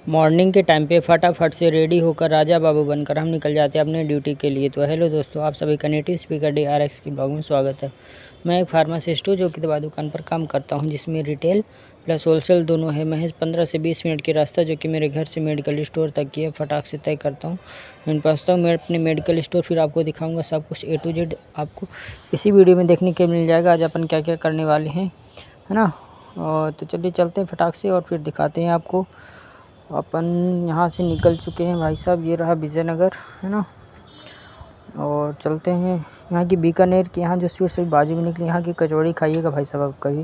Morning के time पे फटाफट से रेडी होकर राजा बाबू बनकर हम निकल जाते हैं अपने ड्यूटी के लिए। तो हेलो दोस्तों, आप सभी का नेटिव स्पीकर DRX की ब्लॉग में स्वागत है। मैं एक फार्मासिस्ट हूँ जो कि दवा दुकान पर काम करता हूँ, जिसमें रिटेल प्लस होलसेल दोनों है। महज 15 से 20 मिनट की रास्ता जो कि मेरे घर से मेडिकल स्टोर तक की है, फटाक से तय करता हूँ। मैं पहुँचता हूँ मैं अपने मेडिकल स्टोर, फिर आपको दिखाऊँगा सब कुछ A to Z आपको इसी वीडियो में देखने के मिल जाएगा। आज अपन क्या क्या करने वाले हैं, है ना। और तो चलिए चलते हैं फटाक से और फिर दिखाते हैं आपको। अपन यहाँ से निकल चुके हैं भाई साहब, ये रहा विजयनगर, है ना। और चलते हैं यहाँ की बीकानेर की, यहाँ जो स्वीट सभी बाजू में निकली, यहाँ की कचौड़ी खाइएगा भाई साहब आप कभी,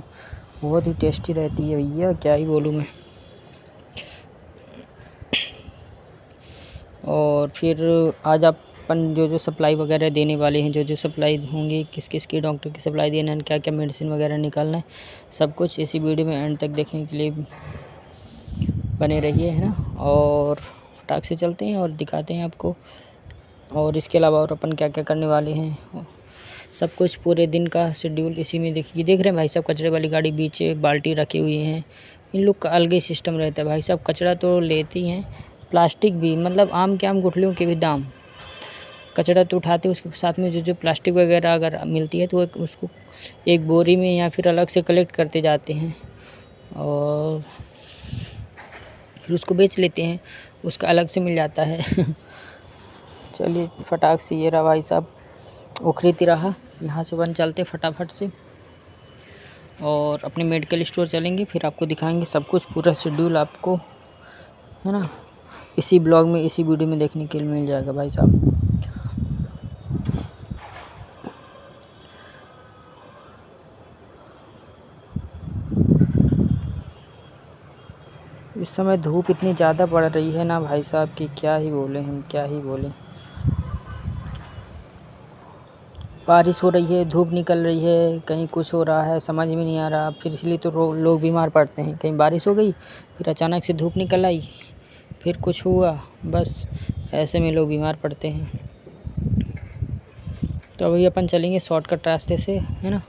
बहुत ही टेस्टी रहती है भैया, क्या ही बोलूँ मैं। और फिर आज अपन जो सप्लाई वगैरह देने वाले हैं, जो सप्लाई होंगी, किस किस की डॉक्टर की सप्लाई देना है, क्या क्या मेडिसिन वगैरह निकालना है, सब कुछ इसी वीडियो में एंड तक देखने के लिए बने रहिए, है ना। और फटाक से चलते हैं और दिखाते हैं आपको। और इसके अलावा और अपन क्या क्या करने वाले हैं, सब कुछ पूरे दिन का शेड्यूल इसी में देख रहे हैं भाई साहब। कचरे वाली गाड़ी बीच बाल्टी रखी हुई हैं, इन लोग का अलग ही सिस्टम रहता है भाई साहब। कचरा तो लेती हैं, प्लास्टिक भी, मतलब आम के आम गुठलियों के भी दाम। कचरा तो उठाते हैं, उसके साथ में जो प्लास्टिक वगैरह अगर मिलती है तो उसको एक बोरी में या फिर अलग से कलेक्ट करते जाते हैं और फिर उसको बेच लेते हैं, उसका अलग से मिल जाता है। चलिए फटाक से, ये रहा भाई साहब ओखरी तिराहा, यहाँ से वन चलते फटाफट से और अपने मेडिकल स्टोर चलेंगे, फिर आपको दिखाएंगे सब कुछ, पूरा शेड्यूल आपको, है ना, इसी ब्लॉग में इसी वीडियो में देखने के लिए मिल जाएगा भाई साहब। इस समय धूप इतनी ज़्यादा पड़ रही है ना भाई साहब कि क्या ही बोले हम, क्या ही बोले। बारिश हो रही है, धूप निकल रही है, कहीं कुछ हो रहा है, समझ में नहीं आ रहा। फिर इसलिए तो लोग बीमार पड़ते हैं। कहीं बारिश हो गई, फिर अचानक से धूप निकल आई, फिर कुछ हुआ, बस ऐसे में लोग बीमार पड़ते हैं। तो अभी अपन चलेंगे शॉर्टकट रास्ते से, है ना।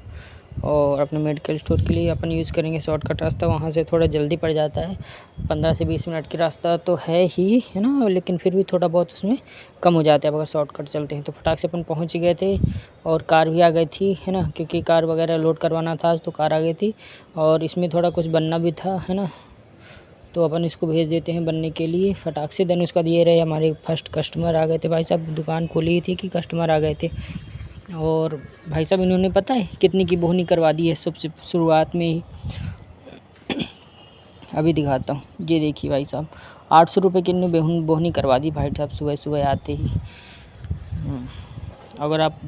और अपने मेडिकल स्टोर के लिए अपन यूज़ करेंगे शॉर्टकट रास्ता, वहाँ से थोड़ा जल्दी पड़ जाता है। 15 से 20 मिनट की रास्ता तो है ही, है ना, लेकिन फिर भी थोड़ा बहुत उसमें कम हो जाता है अगर शॉर्टकट चलते हैं। तो फटाक से अपन पहुँच गए थे और कार भी आ गई थी, है ना, क्योंकि कार वगैरह लोड करवाना था आज, तो कार आ गई थी और इसमें थोड़ा कुछ बनना भी था, है ना। तो अपन इसको भेज देते हैं बनने के लिए फटाक से। देन उसका ये रहे हमारे फर्स्ट कस्टमर आ गए थे भाई साहब। दुकान खोली थी कि कस्टमर आ गए थे और भाई साहब इन्होंने पता है कितनी की बोहनी करवा दी है सबसे शुरुआत में ही। अभी दिखाता हूँ, ये देखिए भाई साहब, 800 रुपये की इन्होंने बोहनी करवा दी भाई साहब सुबह सुबह आते ही। अगर आप,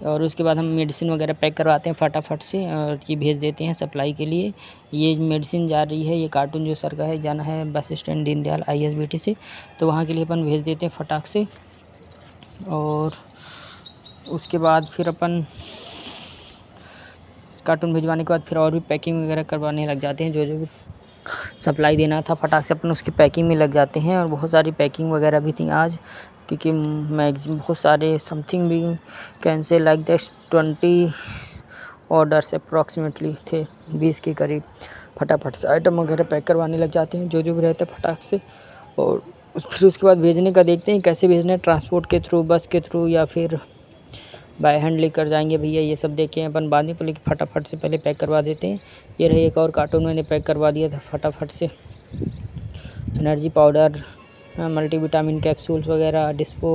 और उसके बाद हम मेडिसिन वगैरह पैक करवाते हैं फटाफट से और ये भेज देते हैं सप्लाई के लिए। ये मेडिसिन जा रही है, ये कार्टून जो सर का है, जाना है बस स्टैंड दीनदयाल ISBT से, तो वहाँ के लिए अपन भेज देते हैं फटाक से। और उसके बाद फिर अपन कार्टून भिजवाने के बाद फिर और भी पैकिंग वगैरह करवाने लग जाते हैं। जो भी सप्लाई देना था फटाक से अपन उसकी पैकिंग में लग जाते हैं। और बहुत सारी पैकिंग वगैरह भी थी आज, क्योंकि मैक्सिमम बहुत सारे समथिंग भी cancel like that 20 orders approximately थे, 20 के करीब। फटाफट से आइटम वगैरह पैक करवाने लग जाते हैं जो भी रहता है फटाक से। और फिर उसके बाद भेजने का देखते हैं कैसे भेजना है, ट्रांसपोर्ट के थ्रू, बस के थ्रू, या फिर बाय हैंड लेकर जाएंगे भैया, ये सब देखें अपन बाद में, लेकिन फटाफट से पहले पैक करवा देते हैं। ये रहे एक और कार्टून मैंने पैक करवा दिया था फटाफट से। एनर्जी पाउडर, मल्टीविटामिन कैप्सूल्स वगैरह, डिस्पो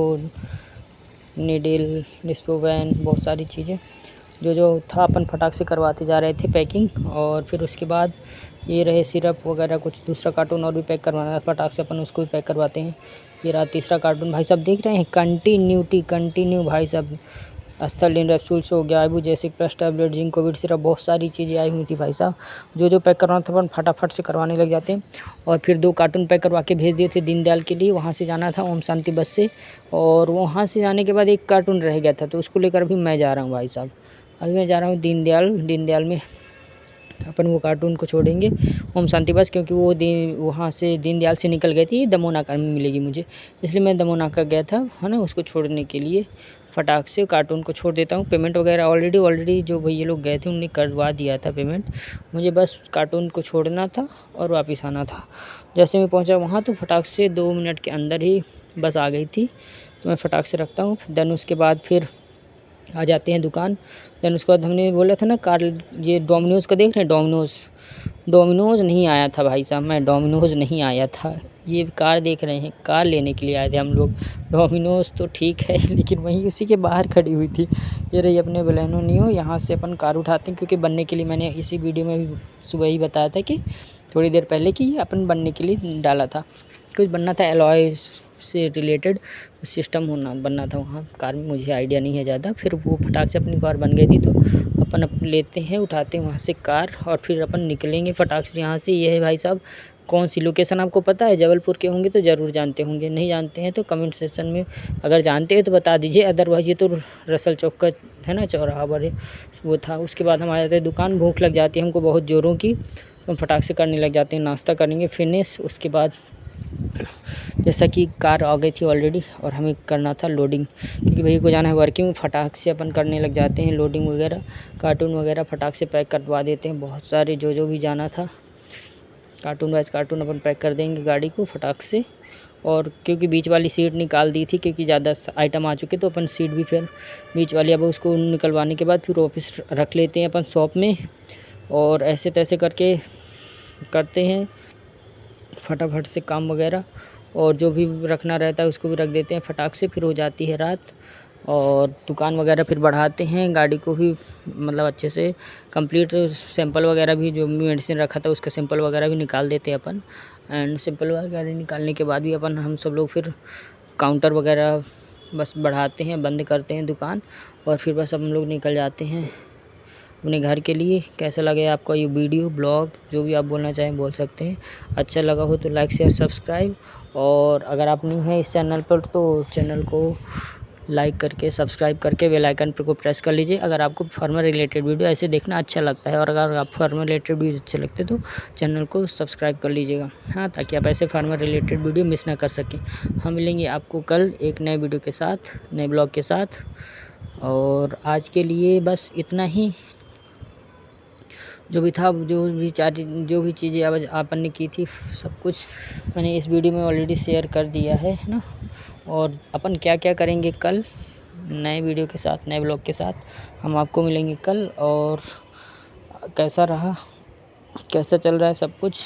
नीडल, डिस्पो वैन, बहुत सारी चीज़ें जो था अपन फटाक से करवाते जा रहे थे पैकिंग। और फिर उसके बाद ये रहे सिरप वगैरह, कुछ दूसरा कार्टून और भी पैक करवाना है फटाक से, अपन उसको भी पैक करवाते हैं। ये रहा तीसरा कार्टून भाई साहब, देख रहे हैं कंटिन्यू भाई साहब। अस्थलिन रेप्सूल्स हो गया, Ibugesic plus tablet, zinc Covid syrup, बहुत सारी चीज़ें आई हुई थी भाई साहब। जो पैक करवाना था अपन फटाफट से करवाने लग जाते हैं। और फिर 2 कार्टून पैक करवा के भेज दिए थे दीनदयाल के लिए, वहाँ से जाना था ओम शांति बस से। और वहाँ से जाने के बाद एक कार्टून रह गया था, तो उसको लेकर अभी मैं जा रहा हूँ भाई साहब। अभी मैं जा रहा हूँ दीनदयाल में अपन वो कार्टून को छोड़ेंगे ओम शांति बस, क्योंकि वो वहाँ से दीनदयाल से निकल गई थी, दमोनाका में मिलेगी मुझे, इसलिए मैं दमोनाका गया था, है ना, उसको छोड़ने के लिए फटाक से कार्टून को छोड़ देता हूँ। पेमेंट वगैरह ऑलरेडी जो भैया लोग गए थे उन्होंने करवा दिया था पेमेंट, मुझे बस कार्टून को छोड़ना था और वापस आना था। जैसे मैं पहुँचा वहाँ तो फटाक से 2 मिनट के अंदर ही बस आ गई थी, तो मैं फटाक से रखता हूँ। देन उसके बाद फिर आ जाते हैं दुकान। देन उसके बाद हमने बोला था ना कार, ये डोमिनोज़ का देख रहे हैं, डोमिनोज़ नहीं आया था भाई साहब, मैं डोमिनोज़ नहीं आया था, ये कार देख रहे हैं, कार लेने के लिए आए थे हम लोग। डोमिनोज़ तो ठीक है लेकिन वहीं उसी के बाहर खड़ी हुई थी। ये रही अपने बलेनो नियो, यहाँ से अपन कार उठाते हैं क्योंकि बनने के लिए मैंने इसी वीडियो में भी सुबह ही बताया था कि थोड़ी देर पहले कि ये अपन बनने के लिए डाला था। कुछ बनना था एलॉय से रिलेटेड सिस्टम बनना था वहाँ कार में, मुझे आइडिया नहीं है ज़्यादा। फिर वो फटाक से अपनी कार बन गई थी तो अपन लेते हैं, उठाते हैं वहाँ से कार और फिर अपन निकलेंगे फटाक से यहाँ से। ये है भाई साहब, कौन सी लोकेशन आपको पता है? जबलपुर के होंगे तो ज़रूर जानते होंगे, नहीं जानते हैं तो कमेंट सेक्शन में अगर जानते हैं तो बता दीजिए, अदरवाइज़ ये तो रसल चौक का है ना, चौराहा बड़े वो था। उसके बाद हम आ जाते हैं दुकान, भूख लग जाती है हमको बहुत ज़ोरों की, तो हम फटाक से करने लग जाते हैं, नाश्ता करेंगे फिनिश। उसके बाद जैसा कि कार आ गई थी ऑलरेडी और हमें करना था लोडिंग, क्योंकि भैया को जाना है वर्किंग। फटाक से अपन करने लग जाते हैं लोडिंग वगैरह, कार्टून वगैरह फटाक से पैक करवा देते हैं, बहुत सारे जो भी जाना था कार्टून वाइज कार्टून अपन पैक कर देंगे गाड़ी को फटाक से। और क्योंकि बीच वाली सीट निकाल दी थी क्योंकि ज़्यादा आइटम आ चुके, तो अपन सीट भी फिर बीच वाली अब उसको निकलवाने के बाद फिर वापस रख लेते हैं अपन शॉप में। और ऐसे तैसे करके करते हैं फटाफट से काम वगैरह, और जो भी रखना रहता है उसको भी रख देते हैं फटाक से। फिर हो जाती है रात और दुकान वगैरह फिर बढ़ाते हैं, गाड़ी को भी मतलब अच्छे से कंप्लीट सैंपल वगैरह भी, जो भी मेडिसिन रखा था उसका सैंपल वगैरह भी निकाल देते हैं अपन। एंड सैंपल वगैरह निकालने के बाद भी अपन हम सब लोग फिर काउंटर वगैरह बस बढ़ाते हैं, बंद करते हैं दुकान और फिर बस हम लोग निकल जाते हैं अपने घर के लिए। कैसा लगे आपको ये वीडियो ब्लॉग, जो भी आप बोलना चाहें बोल सकते हैं। अच्छा लगा हो तो लाइक शेयर सब्सक्राइब, और अगर आप न्यू हैं इस चैनल पर तो चैनल को लाइक करके सब्सक्राइब करके बेल आइकन पर को प्रेस कर लीजिए। अगर आपको फार्मर रिलेटेड वीडियो ऐसे देखना अच्छा लगता है और अगर आप फार्मर रिलेटेड वीडियो अच्छे लगते तो चैनल को सब्सक्राइब कर लीजिएगा, हाँ, ताकि आप ऐसे फार्मर रिलेटेड वीडियो मिस ना कर सकें। हम मिलेंगे आपको कल एक नए वीडियो के साथ, नए ब्लॉग के साथ। और आज के लिए बस इतना ही, जो भी था, जो भी चीज़ें अब आपन ने की थी सब कुछ मैंने इस वीडियो में ऑलरेडी शेयर कर दिया है ना। और अपन क्या क्या करेंगे कल नए वीडियो के साथ, नए ब्लॉग के साथ हम आपको मिलेंगे कल। और कैसा रहा, कैसा चल रहा है सब कुछ,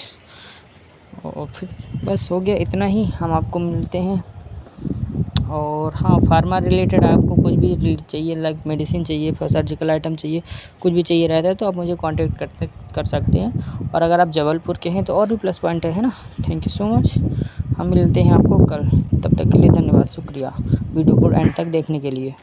और फिर बस हो गया इतना ही, हम आपको मिलते हैं। और हाँ, फार्मा रिलेटेड आपको कुछ भी चाहिए, लाइक मेडिसिन चाहिए, सर्जिकल आइटम चाहिए, कुछ भी चाहिए रहता है तो आप मुझे कांटेक्ट कर सकते हैं। और अगर आप जबलपुर के हैं तो और भी प्लस पॉइंट है ना। थैंक यू सो मच, हम मिलते हैं आपको कल, तब तक के लिए धन्यवाद, शुक्रिया वीडियो को एंड तक देखने के लिए।